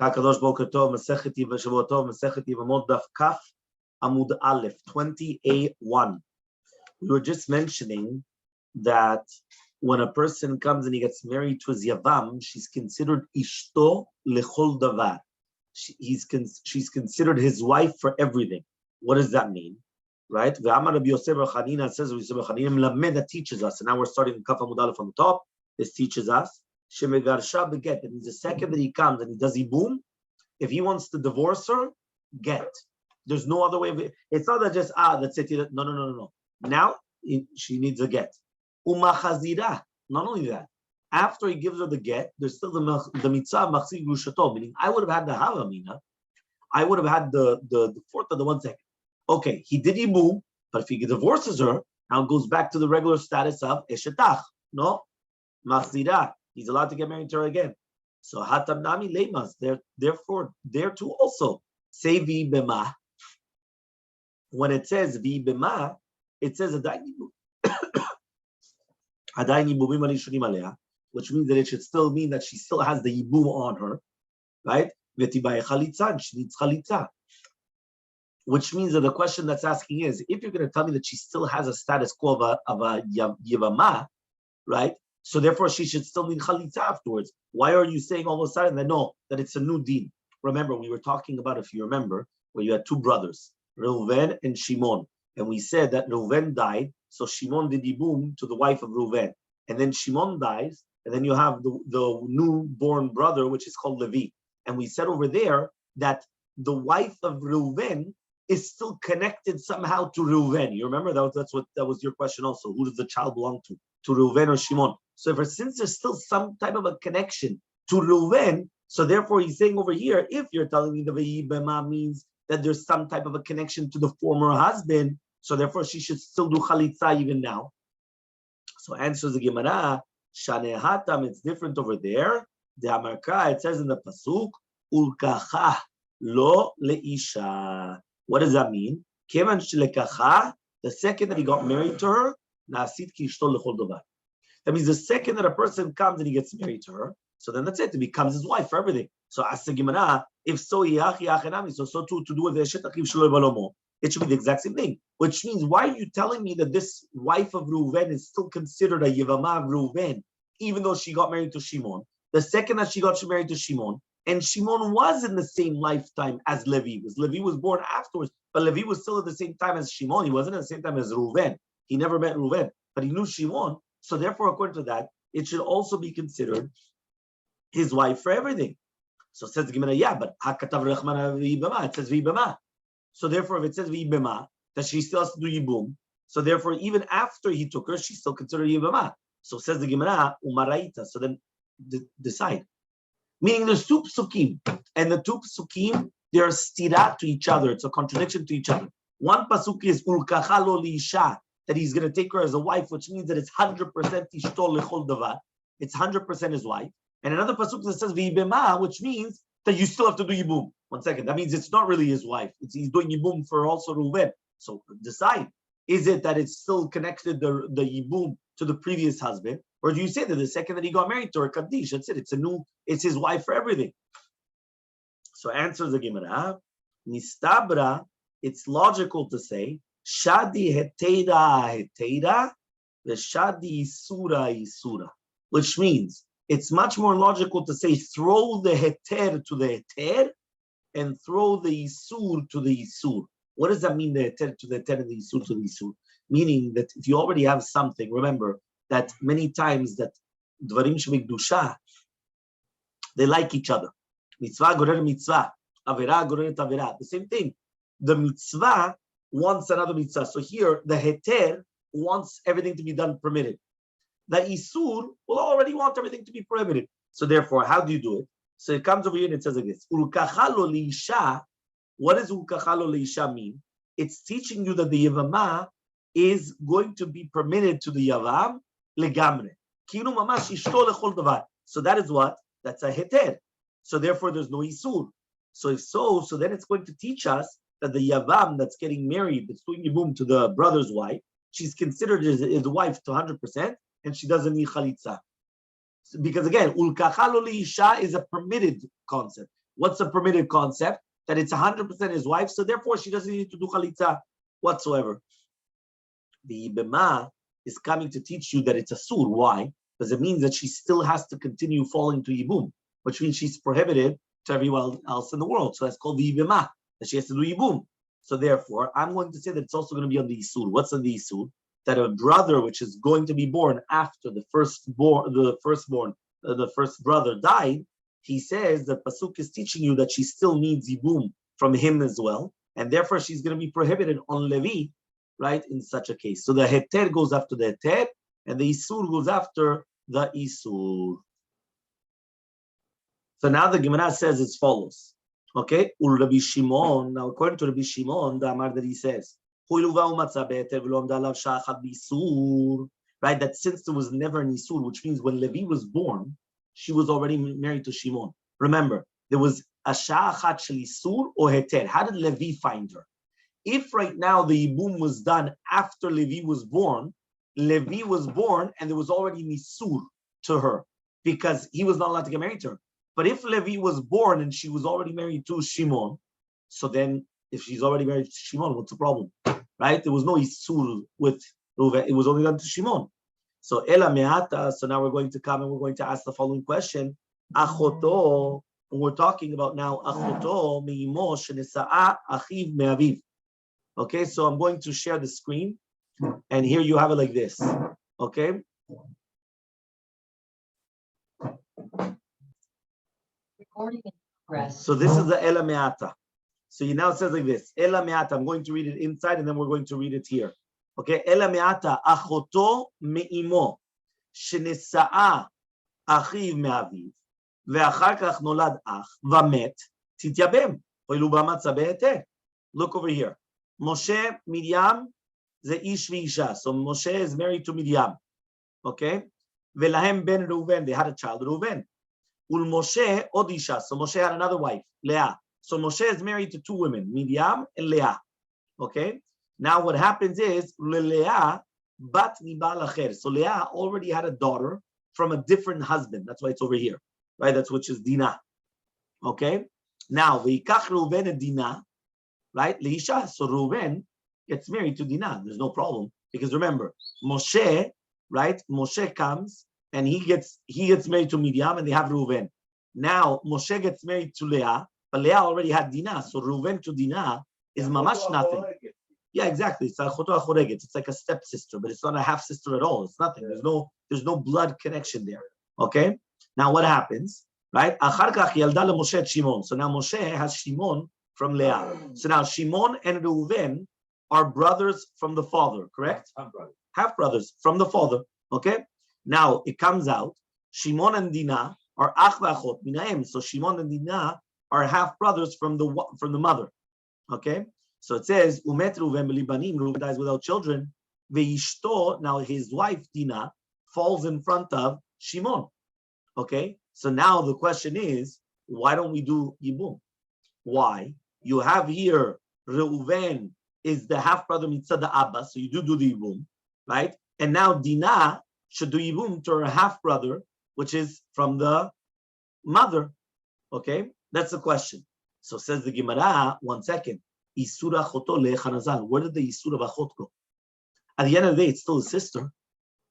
Kakadosh Boker Tov, Masechet Yevamot Daf Kaf Amud Aleph 28:1. We were just mentioning that when a person comes and he gets married to his Yavam, she's considered Ishto Lechol Davar. She's considered his wife for everything. What does that mean? Right? Ve'amar Rabbi Yosef bar Chanina says, that teaches us, and now we're starting Kaf Amud Aleph from the top. This teaches us Shemegarsha beget. That means the second that he comes and he does ibum, if he wants to divorce her, get. There's no other way of it. It's not that just that's it. No. Now she needs a get. Umachazira. Not only that, after he gives her the get, there's still the mitzvah machzir grushato, meaning I would have had the havamina. I would have had the fourth of the 1 second. Okay, he did ibum, but if he divorces her, now it goes back to the regular status of eshetach. No, machzira. He's allowed to get married to her again. So hatam nami leimas. Therefore, there too also say vi bema. When it says vi bema, it says which means that it should still mean that she still has the yibum on her, right? V'tibai chalitza, she needs chalitza. Which means that the question that's asking is, if you're going to tell me that she still has a status quo of a yevama, right? So therefore, she should still need chalitza afterwards. Why are you saying all of a sudden that it's a new deen? Remember, we were talking about, if you remember, where you had two brothers, Reuven and Shimon, and we said that Reuven died, so Shimon did yibum to the wife of Reuven, and then Shimon dies, and then you have the newborn brother, which is called Levi, and we said over there that the wife of Reuven is still connected somehow to Reuven. You remember that was your question also. Who does the child belong to Reuven or Shimon? So since there's still some type of a connection to Reuven, so therefore he's saying over here, if you're telling me the Ve'ibema means that there's some type of a connection to the former husband, so therefore she should still do chalitza even now. So answers the Gemara, Shaneh Hatam, it's different over there. The Amarka, it says in the Pasuk, Ulkacha lo leisha. What does that mean? Kevan shlekacha, the second that he got married to her, nasit ki ishto lechol davar. That means the second that a person comes and he gets married to her, so then that's it. It becomes his wife for everything. So as the Gemara, if so so too to do with the shetach shelo balomo, it should be the exact same thing. Which means, why are you telling me that this wife of Reuven is still considered a Yevama of Reuven, even though she got married to Shimon? The second that she got married to Shimon, and Shimon was in the same lifetime as Levi. Levi was born afterwards, but Levi was still at the same time as Shimon. He wasn't at the same time as Reuven. He never met Reuven, but he knew Shimon. So therefore, according to that, it should also be considered his wife for everything. So says the Gemara, yeah, but hakatav rechmana v'ibama, it says v'ibama. So therefore, if it says v'ibama, that she still has to do yibum, so therefore, even after he took her, she's still considered yibama. So says the Gemara, umaraita. So then decide. Meaning there's two psukim, and the two psukim, they're stira to each other. It's a contradiction to each other. One pasuk is ulkacha lo liisha, that he's going to take her as a wife, which means that it's 100% ishto lechol davar. It's 100% his wife. And another pasuk that says v'ibema, which means that you still have to do yibum. 1 second. That means it's not really his wife. He's doing yibum for also Reuven. So decide. Is it that it's still connected, the yibum, to the previous husband? Or do you say that the second that he got married to her, Kaddish, that's it. It's his wife for everything. So answers the Gemara. Nistabra, it's logical to say, Shadi hetera, the Shadi isura. Which means it's much more logical to say throw the heter to the heter and throw the isur to the isur. What does that mean, the heter to the heter and the isur to the isur? Meaning that if you already have something, remember that many times that dvarim shemikdusha, they like each other. Mitzvah gorer mitzvah, avera gorer avera. The same thing. The mitzvah wants another mitzvah. So here, the heter wants everything to be done permitted. The isur will already want everything to be prohibited. So therefore, how do you do it? So it comes over here and it says like this. Ulkacha lo liisha. What does ulkacha lo liisha mean? It's teaching you that the Yevama is going to be permitted to the Yavam legamre. Kinu mamash ishto lechol davar. So that is what? That's a heter. So therefore, there's no isur. So if so then it's going to teach us that the Yavam that's getting married, that's doing yibum to the brother's wife, she's considered his wife to 100%, and she doesn't need chalitza. Because again, ulkacha lo liisha is a permitted concept. What's the permitted concept? That it's 100% his wife, so therefore she doesn't need to do chalitza whatsoever. The Yevamah is coming to teach you that it's a sur. Why? Because it means that she still has to continue falling to Yibum, which means she's prohibited to everyone else in the world. So that's called the Yevamah, that she has to do Yibum. So therefore, I'm going to say that it's also going to be on the Isur. What's on the Isur? That a brother which is going to be born after the first brother died, he says that Pasuk is teaching you that she still needs Yibum from him as well, and therefore she's going to be prohibited on Levi, right, in such a case. So the Heter goes after the Heter, and the Isur goes after the Isur. So now the Gemara says as follows. Okay, Rabbi Shimon. Now, according to Rabbi Shimon, the Amar that he says, right, that since there was never an Isur, which means when Levi was born, she was already married to Shimon. Remember, there was a Sha'achat Shel Isur or Heter. How did Levi find her? If right now the Yibum was done after Levi was born and there was already an Isur to her because he was not allowed to get married to her. But if Levi was born and she was already married to Shimon, so then if she's already married to Shimon, what's the problem? Right? There was no Isur with Reuven. It was only done to Shimon. So Ela Me'ata, so now we're going to come and we're going to ask the following question. Achoto, we're talking about now Achoto Me'imo Shenisa'a Achiv Me'aviv. Okay, so I'm going to share the screen, and here you have it like this. Okay. Recording in progress. So this is the Ela Me'ata. So you now says like this. Ela Me'ata. I'm going to read it inside, and then we're going to read it here. Okay. Ela Me'ata. Achoto me'imo shenisa'a achiv me'aviv ve'achar kach nolad ach v'met tityabem ho'ilu b'matzah be'eter. Look over here. Moshe, Miriam, ze ish v'isha. So Moshe is married to Miriam. Okay. Ve'lahem ben Reuven. They had a child, Reuven. Ul Moshe odisha. So Moshe had another wife, Leah. So Moshe is married to two women, Miriam and Leah. Okay. Now what happens is Leah bat nibal acher. So Leah already had a daughter from a different husband. That's why it's over here, right? That's which is Dinah. Okay. Now veikach Reuven and Dinah, right? Leisha. So Reuven gets married to Dinah. There's no problem because remember Moshe, right? Moshe comes. And he gets married to Miriam, and they have Reuven. Now Moshe gets married to Leah, but Leah already had Dinah, so Reuven to Dinah is mamash nothing. Yeah, exactly. It's like a stepsister, but it's not a half sister at all. It's nothing. There's no blood connection there. Okay. Now what happens? Right? So now Moshe has Shimon from Leah. So now Shimon and Reuven are brothers from the father, correct? Half brothers from the father. Okay. Now it comes out, Shimon and Dinah are ach v'achot minaim. So Shimon and Dinah are half brothers from the mother. Okay, so it says umet Reuven b'libanim. Reuven dies without children. Ve'ishto. Now his wife Dinah falls in front of Shimon. Okay, so now the question is, why don't we do Yibum? Why? You have here Reuven is the half brother mitzvah the Abba, so you do the Yibum, right? And now Dinah should do Yibum to her half brother, which is from the mother. Okay, that's the question. So says the Gemara. 1 second. Isura choto le'echanazal. Where did the Isura b'achot go? At the end of the day, it's still a sister,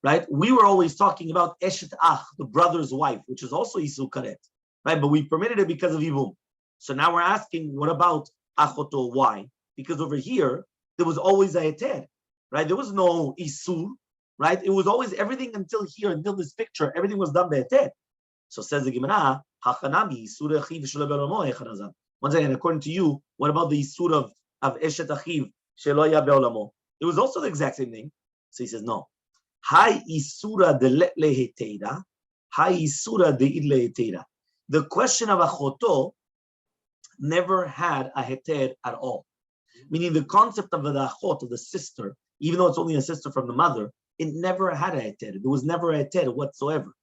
right? We were always talking about Eshet Ach, the brother's wife, which is also Isur Karet, right? But we permitted it because of Yibum. So now we're asking, what about Achoto? Why? Because over here there was always a Heter, right? There was no Isur. Right? It was always everything until here, until this picture, everything was done by Heter. So says the Gemara, once again, according to you, what about the Isur of Eshet Achiv Shelo Ya Be'olamo? It was also the exact same thing. So he says, no. Hai Isura de Le'hetera, Hai Isura de Le'hetera. The question of Achoto never had a Heter at all. Meaning the concept of the Achot, of the sister, even though it's only a sister from the mother, it never had a heter. There was never a heter whatsoever.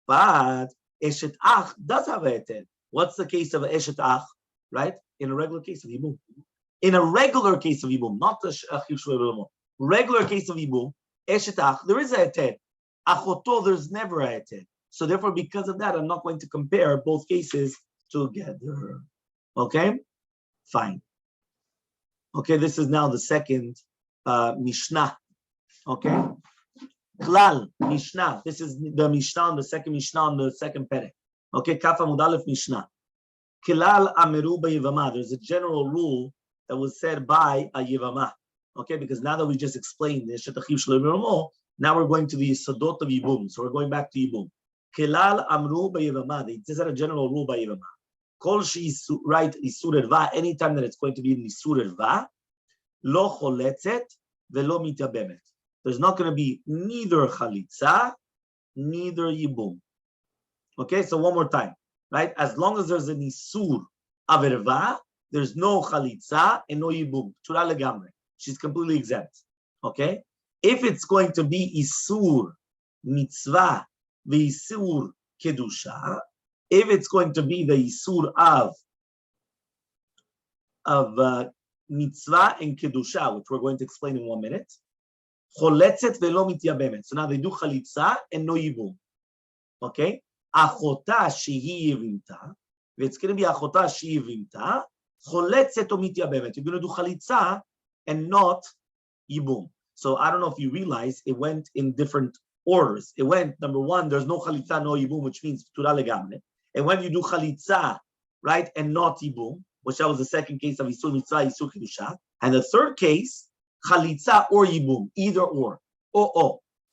But Eshet Ach does have a heter. What's the case of Eshet Ach? Right? In a regular case of Yibum. In a regular case of Yibum, not the Achiv Shelo Be'olamo. Regular case of Yibum, Eshet Ach, there is a heter. Achoto, there's never a heter. So therefore, because of that, I'm not going to compare both cases together. Okay, fine. Okay, this is now the second Mishnah. Okay, Klal Mishnah. This is the Mishnah on the second Mishnah on the second Perek. Okay, Kaf Amud Aleph Mishnah. Klal Ameru Yevama. There's a general rule that was said by a Yevama. Okay, because now that we just explained this, now we're going to the Sadot of Yibum. So we're going back to Yibum. Klal Amru Yevama. This is a general rule by Yevama. Kol she right Isur Erva. Anytime that it's going to be in Isur Erva, lo choletzet velo mitabemet. There's not going to be neither chalitza, neither yibum. Okay, so one more time, right? As long as there's an isur averva, there's no chalitza and no yibum. Tura legamre. She's completely exempt. Okay, if it's going to be isur mitzvah ve'isur kedusha, if it's going to be the isur of mitzvah and kedusha, which we're going to explain in 1 minute. Choletzet velo mityabemet. So now they do chalitza and no yibum. Okay? Achota shehi yevimta. It's going to be achota shehi yevimta. Choletzet o mityabemet. You're going to do chalitza and not yibum. So I don't know if you realize it went in different orders. It went, number one, there's no chalitza, no yibum, which means tura legamre. And when you do chalitza, right, and not yibum, which that was the second case of isur mitzvah, isur kedusha, and the third case, chalitza or yibum, either or,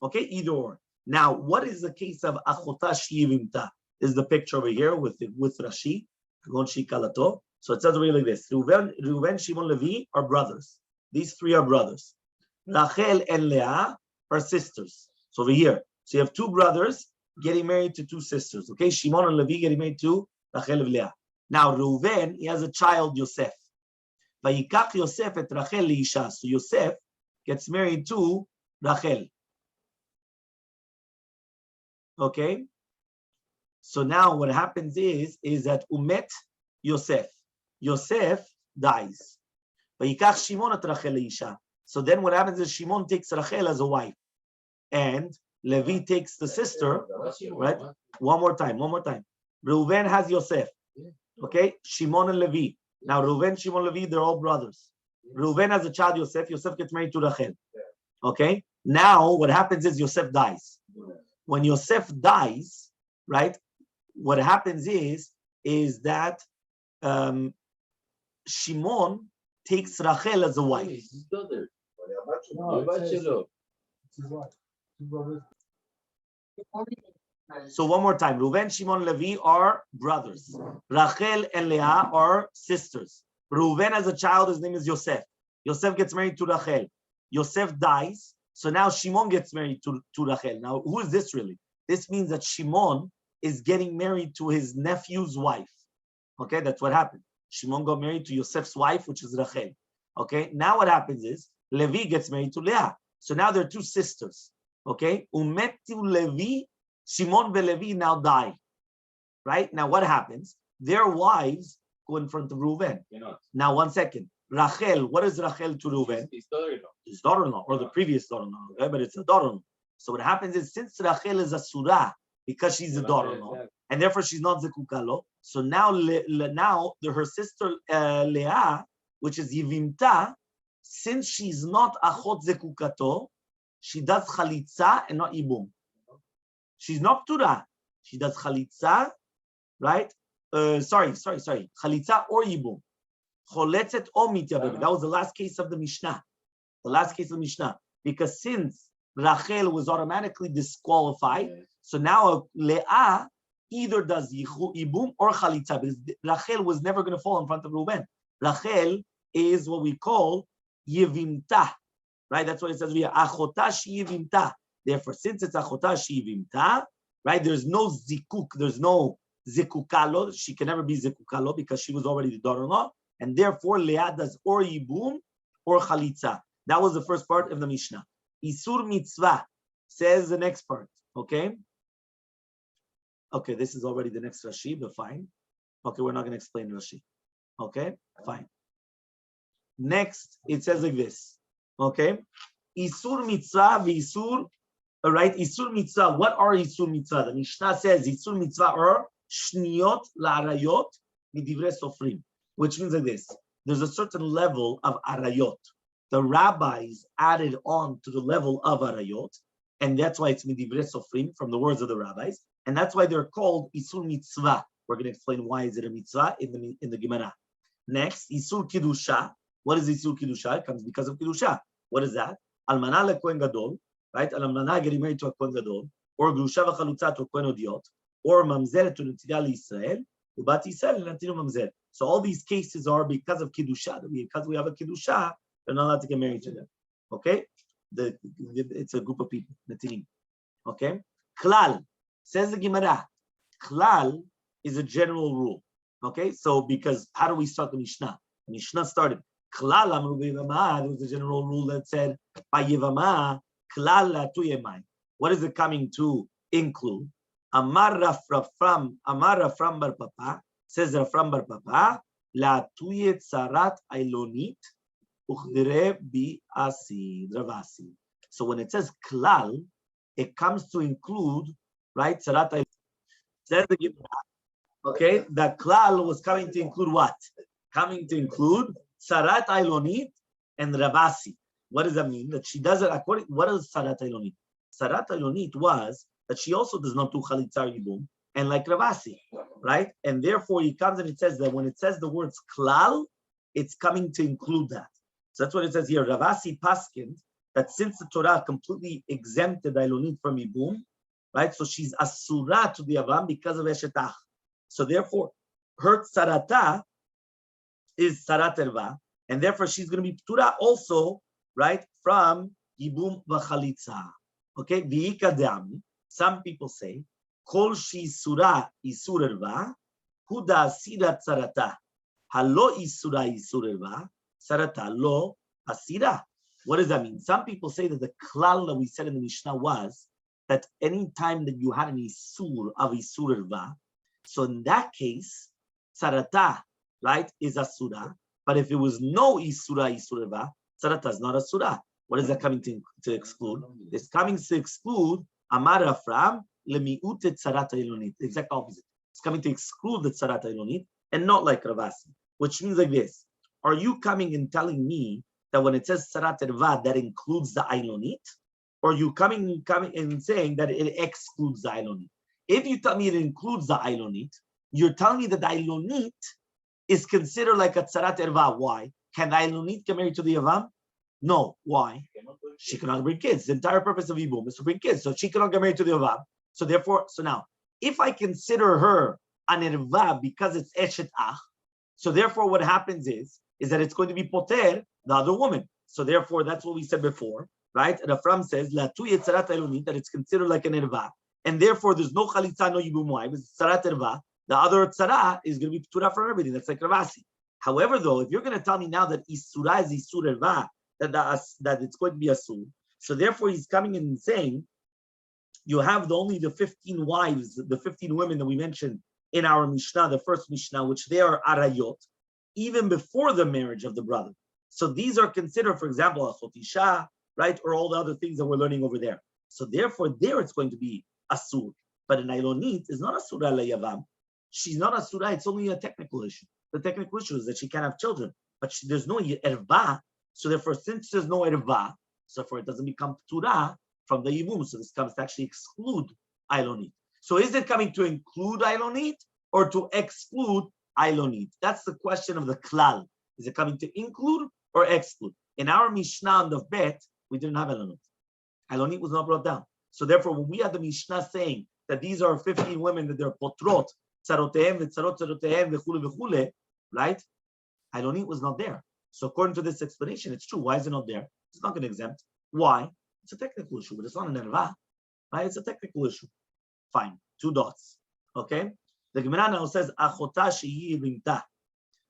okay, either or. Now, what is the case of achota sheyivimta? This is the picture over here with Rashi, so it says really like this: Reuven, Shimon, Levi are brothers. These three are brothers. Rachel and Leah are sisters. So over here, so you have two brothers getting married to two sisters. Okay, Shimon and Levi getting married to Rachel and Leah. Now, Reuven, he has a child, Yosef. Vayikach Yosef et Rachel liisha. So Yosef gets married to Rachel. Okay. So now what happens is that Umet Yosef. Yosef dies. Vayikach Shimon et Rachel liisha. So then what happens is Shimon takes Rachel as a wife, and Levi takes the sister. Right. One more time. Reuven has Yosef. Okay, Shimon and Levi. Now, Reuven, Shimon, Levi, they're all brothers. Reuven has a child, Yosef. Yosef gets married to Rachel. Okay, now what happens is Yosef dies. When Yosef dies, right, what happens is that Shimon takes Rachel as a wife. So one more time, Reuven, Shimon, Levi are brothers. Rachel and Leah are sisters. Reuven as a child, his name is Yosef. Yosef gets married to Rachel. Yosef dies, so now Shimon gets married to Rachel. Now, who is this really? This means that Shimon is getting married to his nephew's wife. Okay, that's what happened. Shimon got married to Yosef's wife, which is Rachel. Okay, now what happens is Levi gets married to Leah. So now they're two sisters. Okay, Umetu Levi. Shimon and Levi now die, right? Now what happens? Their wives go in front of Reuven. Now 1 second. Rachel, what is Rachel to Reuven? His daughter-in-law, or the previous daughter-in-law, okay? But it's a daughter-in-law. So what happens is, since Rachel is a surah, because she's a daughter-in-law, and therefore she's not zekukalo, so now her sister Leah, which is Yevimta, since she's not achot zekukato, she does chalitza and not ibum. She's not ptura. She does chalitza, right? Sorry. Chalitza or yibum. Choletzet o mityabem. That was the last case of the Mishnah. Because since Rachel was automatically disqualified, so now Leah either does yibum or chalitza, because Rachel was never going to fall in front of Reuven. Rachel is what we call yevimta, right? That's what it says here. Achota sheyevimta. Therefore, since it's achota sheyevimta, right? There's no zikuk, there's no zikukalo. She can never be zikukalo because she was already the daughter-in-law, and therefore Leah does or yibum or chalitza. That was the first part of the Mishnah. Isur mitzvah says the next part. Okay. Okay, this is already the next Rashi, but fine. Okay, we're not going to explain Rashi. Okay, fine. Next, it says like this. Okay, Isur mitzvah v'isur. All right, Isur mitzvah. What are Isur mitzvah? The Mishnah says Isur mitzvah are shniyot la'arayot midivre sofrim, which means like this. There's a certain level of arayot. The rabbis added on to the level of arayot, and that's why it's midivre sofrim, from the words of the rabbis, and that's why they're called isur mitzvah. We're going to explain why is it a mitzvah in the Gemara. Next, isur kiddusha. What is isur kiddusha? It comes because of kiddusha. What is that? Almana lekohen gadol, right? Almana getting married to a kohen gadol, or grusha v'chalutza to a kohen odiot, or mamzer to Netidah Yisrael, ubat Yisrael and Natiru mamzer. So all these cases are because of kiddusha. Because we have a kiddusha, they're not allowed to get married to them. Okay? It's a group of people. Netirim. Okay? Klal says the Gemara. Klal is a general rule. Okay? So because how do we start the Mishnah? The Mishnah started. Klal amru b'Yevamah. There was a general rule that said by Yevamah, klal latu yemai. What is it coming to include? Amar Rafram bar Papa, says Rafram bar Papa, la tuye tsarat ailonit uchdire bi asi dravasi. So when it says klal, it comes to include, right? Tsarat ailonit. Says the Gemara. Okay, the klal was coming to include what? Coming to include tsarat ailonit and ravasi. What does that mean? That she does it according. What is tsarat ailonit? Tsarat ailonit was that she also does not do chalitza yibum, and like Ravasi, right? And therefore he comes and it says that when it says the words klal, it's coming to include that. So that's what it says here. Ravasi paskind that since the Torah completely exempted ailonit from yibum, right? So she's asura to the avam because of eshetach. So therefore, her tzarata is tzarat erva, and therefore she's going to be ptura also, right, from yibum v'chalitza. Okay, v'ika de'ami. Some people say, Kol shi surah isur erva, huda asira tzarata. Halo isura isur erva, tzarata lo asira. What does that mean? Some people say that the klal that we said in the Mishnah was that any time that you had an isur of isur erva, so in that case, tzarata, right, is asura. But if it was no isura isur erva, tzarata is not asura. What is that coming to exclude? It's coming to exclude Amar Rafram lemiute tzarat ailonit. The exact opposite. It's coming to exclude the tzarat ailonit and not like Ravasi, which means like this. Are you coming and telling me that when it says tzarat erva, that includes the ailonit? Or are you coming and saying that it excludes the ailonit? If you tell me it includes the ailonit, you're telling me that the ailonit is considered like a tzarat erva. Why? Can the ailonit get married to the yavam? No. Why? She cannot bring kids. The entire purpose of Yibum is to bring kids. So she cannot get married to the Yavam. So therefore, so now, if I consider her an Erva because it's Eshet Ach, so therefore what happens is that it's going to be Poter, the other woman. So therefore, that's what we said before, right? Rafram says, La tu yetzarat ailonit, that it's considered like an Erva. And therefore, there's no Chalitza, no Yibum. Why? Because it's Tzarat Erva. The other Tzara is going to be Ptura from everything. That's like Ravasi. However, though, if you're going to tell me now that Isura is Isur Erva, that it's going to be asur. So therefore, he's coming in and saying, you have only the 15 wives, the 15 women that we mentioned in our Mishnah, the first Mishnah, which they are arayot, even before the marriage of the brother. So these are considered, for example, a chotisha, right, or all the other things that we're learning over there. So therefore, there it's going to be asur. But an ailonit is not asura layavam. She's not asura. It's only a technical issue. The technical issue is that she can't have children, but there's no erva. So therefore, since there's no erva, so therefore it doesn't become ptura from the yibum. So this comes to actually exclude ailonit. So is it coming to include ailonit or to exclude ailonit? That's the question of the klal. Is it coming to include or exclude? In our Mishnah on the bet, we didn't have ailonit. Ailonit was not brought down. So therefore, when we had the Mishnah saying that these are 15 women that they're potrot, tzarotehem, v'tzarot tzarotehem, v'chule v'chule, right? Ailonit was not there. So according to this explanation, it's true. Why is it not there? It's not going to exempt. Why? It's a technical issue, but it's not an erva. Right? It's a technical issue. Fine. 2 dots. Okay? The Gemara now says, Achota shehi rinta.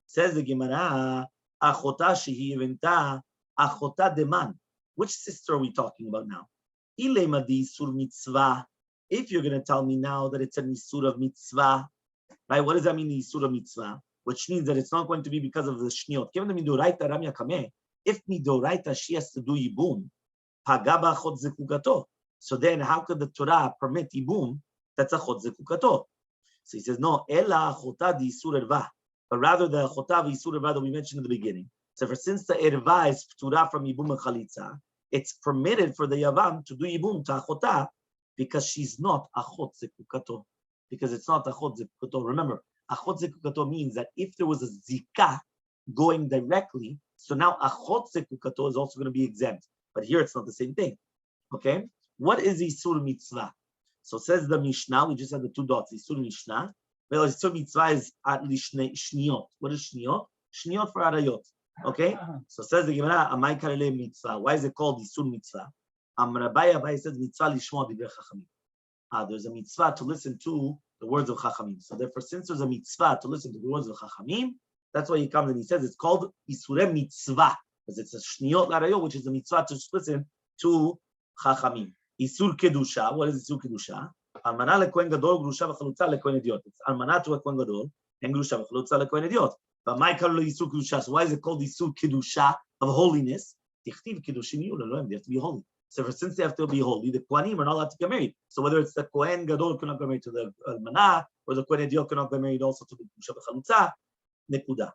Says the Gemara, Achota shehi rinta, Achota deman. Which sister are we talking about now? Ilemadi sur mitzvah. If you're going to tell me now that it's an isur of mitzvah, right? What does that mean, isur of mitzvah? Which means that it's not going to be because of the shniot. Given the midoraita ramya kameh, if midoraita she has to do yibum, pagaba chod zekukato. So then, how could the Torah permit yibum? That's a chod zekukato. So he says no. Ela achota di isur erva. but rather the chotav isur that we mentioned in the beginning. So since the erva is ptura from yibum and chalitza, it's permitted for the yavam to do yibum to achota because she's not achot zekukato. Because it's not achot zekukato. Remember, achot zekukato means that if there was a zikah going directly, so now achot zekukato is also going to be exempt. But here it's not the same thing. Okay? What is isur mitzvah? So says the Mishnah, we just had the two dots, isur Mishnah. Well, isur mitzvah is at least shniyot. What is shniyot? Shniyot for arayot. Okay? So says the Gemara, amay karele mitzvah. Why is it called isur mitzvah? Rabbi says mitzvah lishmo divrei chachamim. There's a mitzvah to listen to the words of chachamim. So therefore, since there's a mitzvah to listen to the words of chachamim, that's why he comes and he says it's called isure mitzvah, because it's a shniyot l'arayot, which is a mitzvah to listen to chachamim. Isur kedusha. What is isur kedusha? Almana lekohen gadol, grusha v'chalutza lekohen idiot. It's almana to a kohen gadol and grusha v'chalutza lekohen idiot. But my color isur kedusha. So why is it called isur kedusha of holiness? Tichtiv kedushim yul elohim. They have to be holy. So since they have to be holy, the kohanim are not allowed to get married. So whether it's the kohen gadol cannot get married to the almana, or the kohen idiot cannot get married also to the grusha v'chalutza. Nekuda.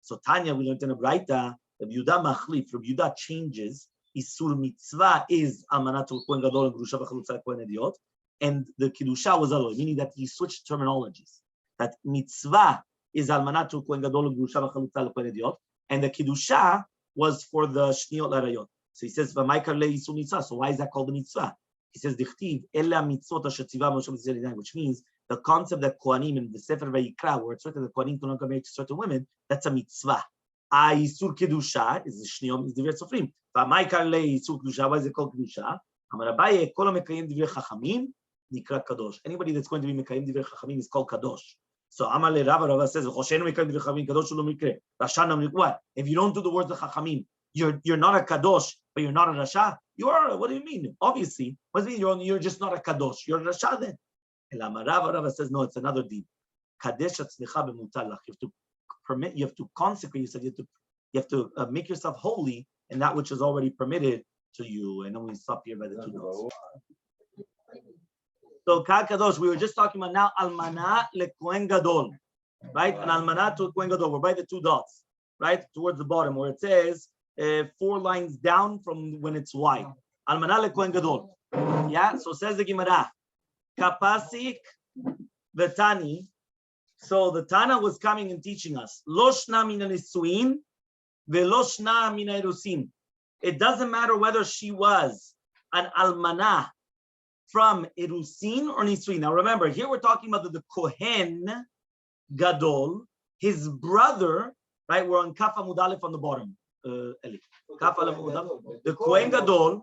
So Tanya, we learned in a Braita, Rabbi Yehuda machlif. Rabbi Yehuda changes. Isur mitzvah is almanatul kohen gadol and grusha v'chalutza kohen idiot, and the kedusha was aloy, meaning that he switched terminologies. That mitzvah is almanatul kohen gadol and grusha v'chalutza kohen idiot, and the kedusha was for the shniyot l'arayot. So he says v'maikar le isur mitzvah. So why is that called the mitzvah? He says dichtiv ela mitzvot asher tzivah Moshe b'Yisrael, which means the concept that kohanim in the Sefer Vayikra, where it's written that kohanim cannot get married to certain women, that's a mitzvah. Isur kedusha is the shniyot is divrei sofrim. V'maikar le isur kedusha. Why is it called kedusha? Amar Abaye kol ha'mekayim divrei chachamim nikra kadosh. Anybody that's going to be mekayim divrei chachamim is called kadosh. So Amar le Rava says v'choshenu mekayim divrei chachamim kadosh u'lo mikre. Rasha what? If you don't do the words of chachamim, you're not a kadosh, but you're not a rasha. You are. What do you mean? Obviously, what does it mean? You're just not a kadosh. You're a rasha then. Rava says no. It's another deed. Kadesh atzlecha b'mutalach. You have to permit. You have to consecrate yourself. You have to make yourself holy in that which is already permitted to you. And then we stop here by the two dots. So kadosh. We were just talking about now almana lekohen gadol, right? And almana to kohen gadol. We're by the two dots, right, towards the bottom where it says 4 lines down from when it's wide. Almana lekohen gadol. Yeah. So says the Gemara. Kapasik v'tani. So the Tana was coming and teaching us. Lo shna min nisuin ve'lo shna min erusin. It doesn't matter whether she was an almana from erusin or nisuin. Now remember, here we're talking about the kohen gadol, his brother. Right, we're on Kaf Amud Aleph on the bottom. Eli. Kaf Amud Aleph. The kohen gadol.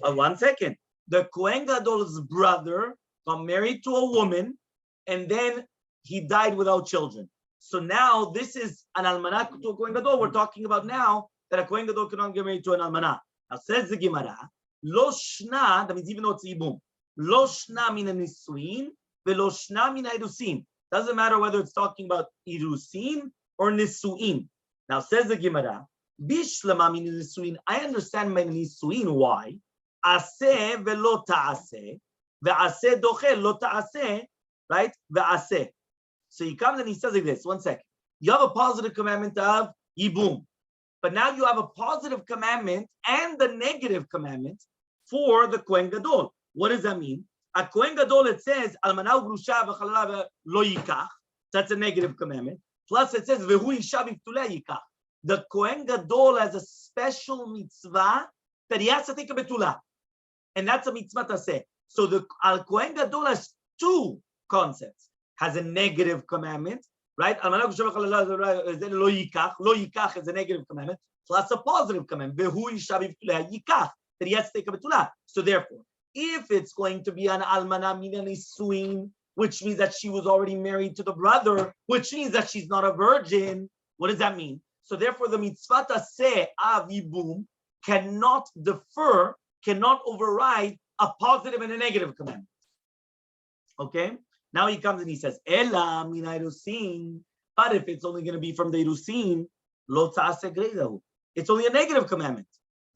1 second. The kohen gadol's brother got married to a woman, and then he died without children. So now this is an almanah to a kohen gadol. We're talking about now that a kohen gadol cannot get married to an almanah. Now says the Gemara, lo shna, that means even though it's ibum, lo shna min nisuin ve'lo shna min irusin. Doesn't matter whether it's talking about irusin or nisuin. Now says the Gemara, bishlama min nisuin. I understand my nisuin. Why? Aseh ve'lo ta'aseh. Ve'aseh doche lo ta'aseh, right? Ve'aseh. So he comes and he says like this. 1 second. You have a positive commandment of yibum, but now you have a positive commandment and the negative commandment for the kohen gadol. What does that mean? A kohen gadol, it says almana u'grusha v'chalala lo yikach. That's a negative commandment. Plus it says vehu isha b'ftuleh yikach. The kohen gadol has a special mitzvah that he has to take a betulah, and that's a mitzvah taseh. So the Kohen Gadol has 2 concepts. Has a negative commandment, right? Lo yikach is a negative commandment, plus a positive commandment. That he has to take a betulah. So therefore, if it's going to be an almana mina nisuin, which means that she was already married to the brother, which means that she's not a virgin, what does that mean? So therefore, the mitzvah taseh av yibum cannot defer, cannot override a positive and a negative commandment. Okay? Now he comes and he says, Ela min irusin. But if it's only going to be from the irusin, lo ta'aseh greidahu. It's only a negative commandment.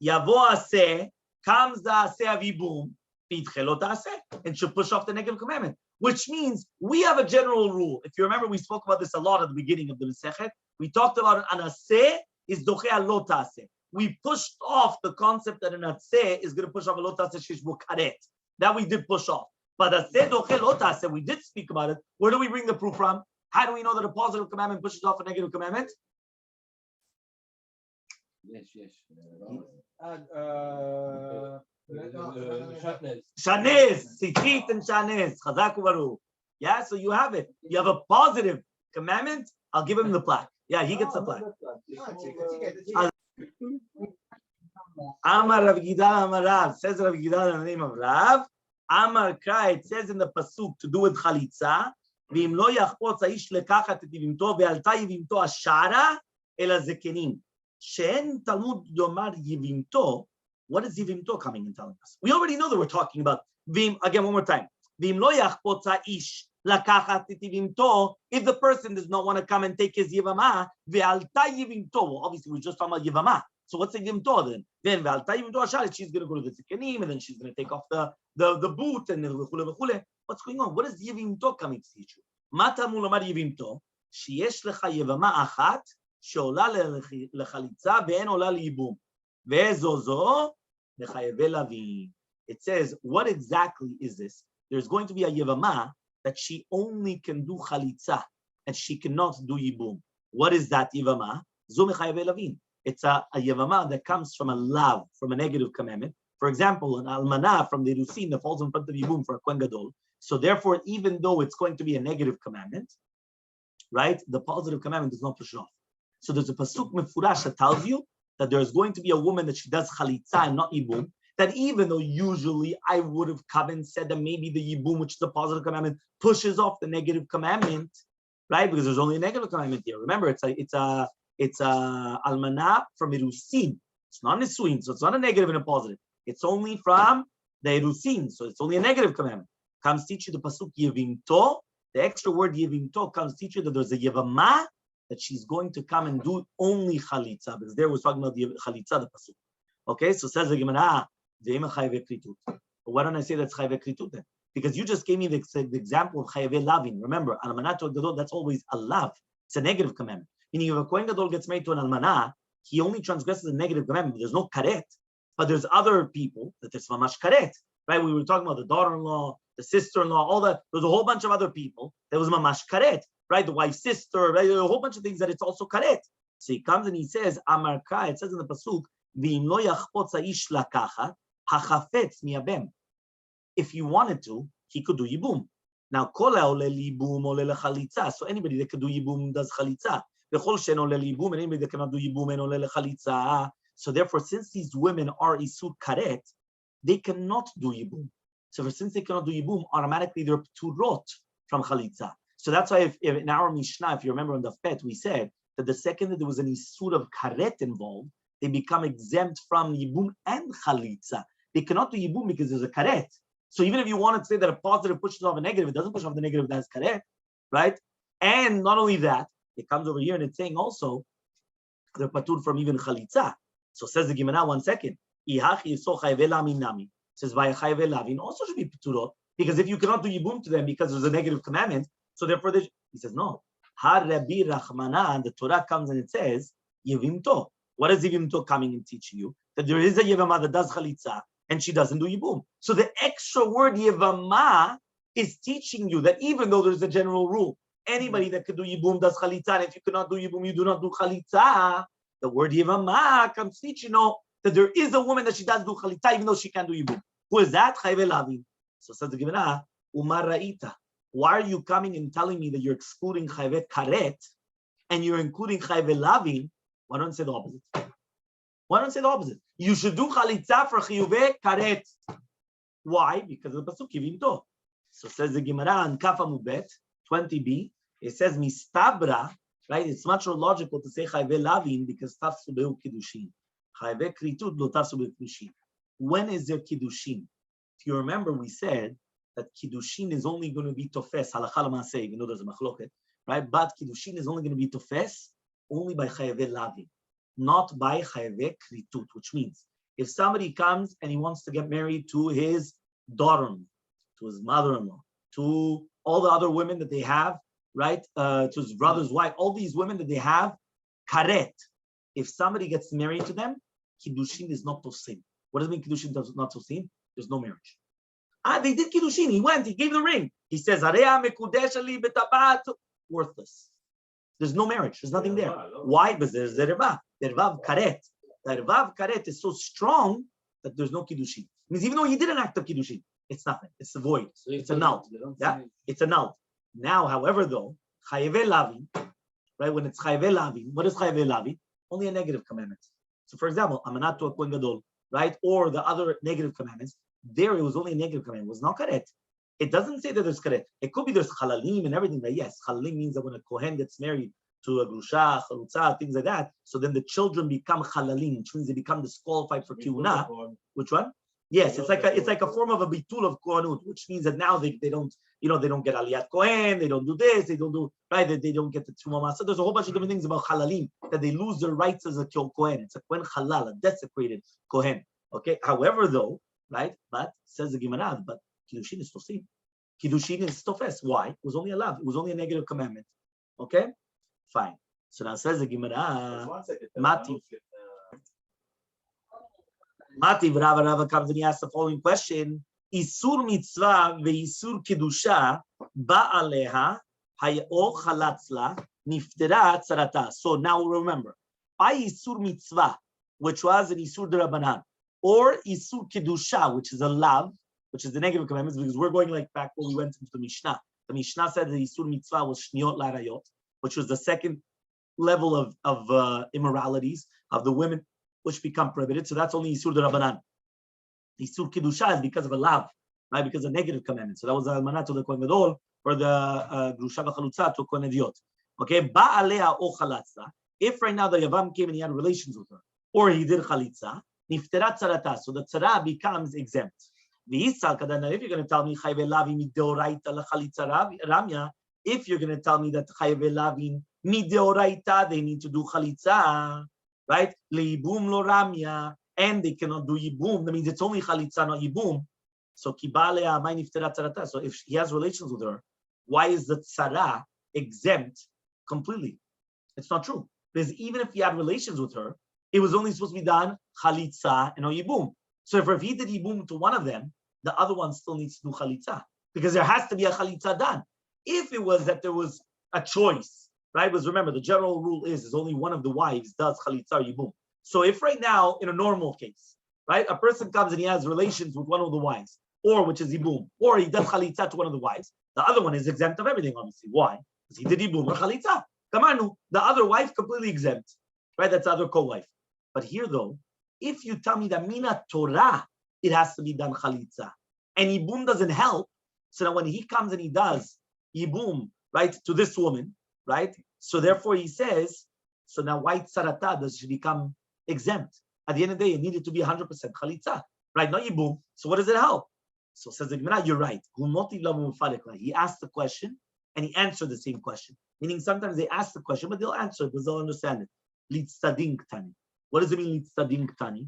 Yavo aseh, comes the aseh avibum. and should push off the negative commandment. Which means we have a general rule. If you remember, we spoke about this a lot at the beginning of the Masechet. We talked about an aseh is doche lo taseh. We pushed off the concept that an aseh is going to push off a lo taseh shesh bo karet. That we did push off. But aseh doche lo taseh, we did speak about it. Where do we bring the proof from? How do we know that a positive commandment pushes off a negative commandment? Yes. Shanes, Sitit and Shanes, Chazak u'Baruch. Yeah, so you have it. You have a positive commandment. I'll give him the plaque. Yeah, he gets the plaque. Amar Rav Gidal Amar Rav, says Rav Gidal in the name of Rav. Amar Kra, it says in the pasuk to do with chalitza. ואם לא יחפוץ האיש לקחת את יבימתו ועלתה יבימתו השערה אל הזקנים. שאין תלמוד לומר יבימתו. What is yevimto coming and telling us? We already know that we're talking about again one more time. If the person does not want to come and take his yevama, well, obviously we're just talking about yevama. So what's the yevimto then? Then she's going to go to the zikanim and then she's going to take off the boot and what's going on? What is yevimto coming to teach you? Mata mulamar yevimto sheyesh lecha yevama achat sheola lechalitza ve'en ola liyibum. It says, what exactly is this? There's going to be a Yevama that she only can do Chalitza and she cannot do Yibum. What is that Yevama? It's a Yevama that comes from a lav, from a negative commandment. For example, an Almanah from the Rusin that falls in front of Yibum for a Kohen Gadol. So therefore, even though it's going to be a negative commandment, right, the positive commandment does not push it off. So there's a Pasuk Mefurash that tells you that there's going to be a woman that she does chalitza and not yibum, that even though usually I would have come and said that maybe the yibum, which is a positive commandment, pushes off the negative commandment, right? Because there's only a negative commandment here. Remember, it's a almanah from Erusin. It's not Nisuin, so it's not a negative and a positive. It's only from the Erusin, so it's only a negative commandment. Comes teach you the pasuk yevimto. The extra word yevimto comes teach you that there's a yevama that she's going to come and do only chalitza, because there we're talking about the chalitza, the pasuk. Okay, so says the Gemara, why don't I say that's chayve kritut then? Because you just gave me the example of chayve lavin. Remember, almanah to a gadol, that's always a lav. It's a negative commandment. Meaning, if a kohen gadol gets married to an almanah, he only transgresses a negative commandment. There's no karet, but there's other people that there's mamash karet. Right? We were talking about the daughter-in-law, the sister-in-law, all that. There's a whole bunch of other people. There was mamash karet. Right, the wife's sister, right? There are a whole bunch of things that it's also karet. So he comes and he says, Amar Ka, it says in the pasuk, V'im lo yachpotz haish lakachat hachafetz miabem. If he wanted to, he could do yibum. Now, kol ha'ole libum ole lechalitza. So anybody that could do yibum does chalitza. V'chol she'en ole libum, and anybody that cannot do yibum en ole lechalitza. So therefore, since these women are isur karet, they cannot do yibum. So since they cannot do yibum, automatically they're pturot from chalitza. So that's why if in our Mishnah, if you remember on the Fet, we said that the second that there was an isur of karet involved, they become exempt from yibum and chalitza. They cannot do yibum because there's a karet. So even if you wanted to say that a positive pushes off a negative, it doesn't push off the negative, that's karet, right? And not only that, it comes over here and it's saying also they're patur from even chalitza. So says the Gemara, 1 second. It says vayachayve lavin also should be paturot, because if you cannot do yibum to them because there's a negative commandment, so therefore, he says, no. Har Rabbi Rachmana, the Torah comes and it says, Yevimto. What is Yevimto coming and teaching you? That there is a Yevama that does Chalitza and she doesn't do Yibum. So the extra word Yevama is teaching you that even though there's a general rule, anybody that could do Yibum does Chalitza, and if you cannot do Yibum, you do not do Chalitza. The word Yevama comes to teach you know that there is a woman that she does do Chalitza even though she can't do Yibum. Who is that? Chayve Lavin. So says the Gemara, Umar Ra'ita. Why are you coming and telling me that you're excluding chayve karet and you're including chayve lavin? Why don't you say the opposite? Why don't you say the opposite? You should do chalitza for chayve karet. Why? Because of the pasuk yevimto. So says the Gemara on Kaf Amud 20b. It says mistabra. Right? It's much more logical to say chayve lavin because tafsu beu kiddushin. Chayve kritut lo tafsu beu kiddushin. When is there kiddushin? If you remember, we said that kiddushin is only going to be tofes halakha l'maaseh, even though there's a machloket, right? But kiddushin is only going to be tofes only by chayve lavin, not by chayve kritut, which means if somebody comes and he wants to get married to his daughter-in-law, to his mother-in-law, to all the other women that they have, right? To his brother's wife, all these women that they have, karet. If somebody gets married to them, kiddushin is not tosin. What does it mean kiddushin is not tosin? There's no marriage. They did kiddushin. He went, he gave the ring. He says, worthless. There's no marriage. There's nothing there. Why? Because there's the Reva. The Revav karet. The Revav karet is so strong that there's no kiddushin. It means even though he did an act of kiddushin, it's nothing. It's the void. It's a null. Yeah, it's a null. Now, however, though, chayeve lavin, right? When it's chayeve lavin, what is chayeve lavin? Only a negative commandment. So, for example, amanat to a kohen gadol, right? Or the other negative commandments. There, it was only a negative commandment. It was not karet. It doesn't say that there's karet. It could be there's chalalim and everything. But yes, chalalim means that when a kohen gets married to a grusha, chalutza, things like that, so then the children become chalalim, which means they become disqualified for kiuna. Which one? Yes, it's like a form of a bitul of kohanut, which means that now they don't, they don't get aliyat kohen, they don't do this, they don't do right, they don't get the tumama. So there's a whole bunch of different things about chalalim that they lose their rights as a kohen. It's a kohen halal, a desecrated kohen. Okay. However, though, right, but says the Gemara, but kiddushin is tosin. Kiddushin is tofes. Why? It was only a lav. It was only a negative commandment. Okay, fine. So now says the Gemara, Mati Rava comes and he asks the following question: Isur mitzvah ve'isur kedusha ba'aleha hay'o chalatzla niftera tzarata. So now remember, by isur mitzvah, which was an isur derabanan, or isur kedusha, which is a lav, which is the negative commandments, because we're going like back when we went into the Mishnah. The Mishnah said that isur mitzvah was shniot larayot, which was the second level of immoralities of the women, which become prohibited. So that's only Isur D'Rabbanan. Isur Kedusha is because of a lav, right? Because of negative commandments. So that was the Almanah to the Kohen Gadol, or the Grusha V'Chalutza to Kohen Eviot. Okay? Ba'alea o Chalatzla. If right now the Yavam came and he had relations with her, or he did Chalitza, Niftera Tzarata. So the Tzara becomes exempt. V'Yisal Kadana, if you're going to tell me Chayve Lavin Mideoraita LaChalitza Ramya, if you're going to tell me that Chayve Lavin Mideoraita, they need to do Chalitza, right? Leibum lo ramya, and they cannot do yibum. That means it's only chalitza, not yibum. So kibalea may niftera tzarata. So if he has relations with her, why is the tzara exempt completely? It's not true. Because even if he had relations with her, it was only supposed to be done chalitza and not yibum. So if he did yibum to one of them, the other one still needs to do chalitza, because there has to be a chalitza done. If it was that there was a choice, right? Because remember, the general rule is only one of the wives does chalitza or yibum. So if right now, in a normal case, right, a person comes and he has relations with one of the wives, or which is yibum, or he does chalitza to one of the wives, the other one is exempt of everything, obviously. Why? Because he did yibum or chalitza. Come on, the other wife completely exempt, right? That's the other co-wife. But here, though, if you tell me that mina Torah, it has to be done chalitza, and yibum doesn't help, so now when he comes and he does yibum, right, to this woman, right? So therefore he says, so now why tzarata does she become exempt? At the end of the day, it needed to be 100% chalitza, right? Not yibum. So what does it help? So says the Gemara, you're right. He asked the question and he answered the same question. Meaning sometimes they ask the question, but they'll answer it because they'll understand it. Litzadin tani. What does it mean, litzadin tani?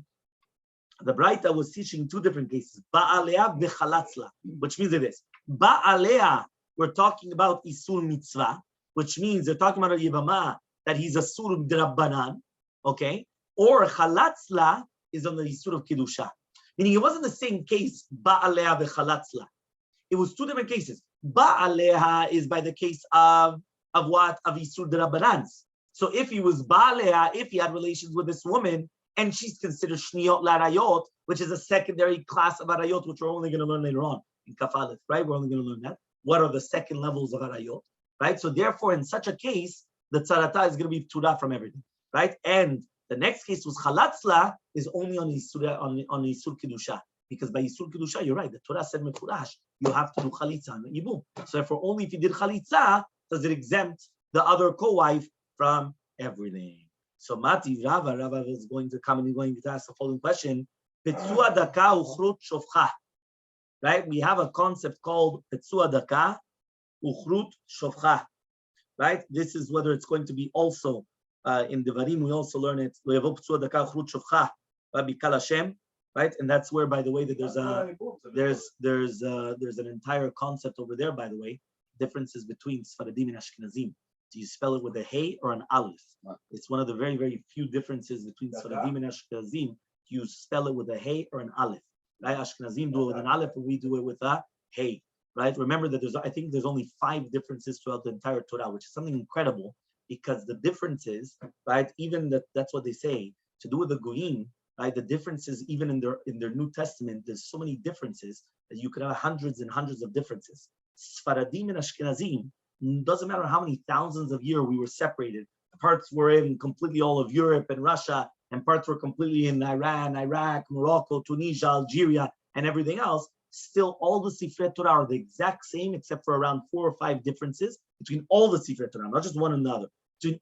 The Braita was teaching two different cases. Ba'alea v'chalatzla, which means it is. Ba'alea, we're talking about isur mitzvah, which means they're talking about a Yevamah, that he's a sur d'Rabbanan, okay? Or chalatzla is on the isur of Kedusha. Meaning it wasn't the same case, ba'aleha v'chalatzla. It was two different cases. Ba'aleha is by the case of what? Of isur d'Rabbanans. So if he was ba'aleha, if he had relations with this woman, and she's considered shniot larayot, which is a secondary class of arayot, which we're only going to learn later on in Kafalef, right? We're only going to learn that. What are the second levels of arayot? Right, so therefore, in such a case, the tzarata is going to be ptura from everything, right? And the next case was chalatzla is only on isur kedusha, because by isur kedusha, you're right. The Torah said mefurash, you have to do chalitza and yibum. So therefore, only if you did chalitza does it exempt the other co-wife from everything. So Mati Rava is going to come and he's going to ask the following question: Petzua daka uchrut shofcha. Right, we have a concept called petzua daka. Uchrut shofcha, right? This is whether it's going to be also in Devarim. We also learn it. Uchrut shofcha, Rabbi Kal Hashem. right? And that's where, by the way, that there's an entire concept over there, by the way, differences between Sfaradim and Ashkenazim. Do you spell it with a hey or an aleph? It's one of the very, very few differences between Sfaradim and Ashkenazim. Do you spell it with a hey or an aleph? Right? Ashkenazim do it with an aleph, and we do it with a hey. Right? Remember that I think there's only 5 differences throughout the entire Torah, which is something incredible, because the differences, right? Even that's what they say to do with the Goyim, right? The differences, even in their New Testament, there's so many differences that you could have hundreds and hundreds of differences. Sfaradim and Ashkenazim, doesn't matter how many thousands of years we were separated. Parts were in completely all of Europe and Russia, and parts were completely in Iran, Iraq, Morocco, Tunisia, Algeria, and everything else. Still, all the Sifrei Torah are the exact same, except for around 4 or 5 differences between all the Sifrei Torah, not just one another. Between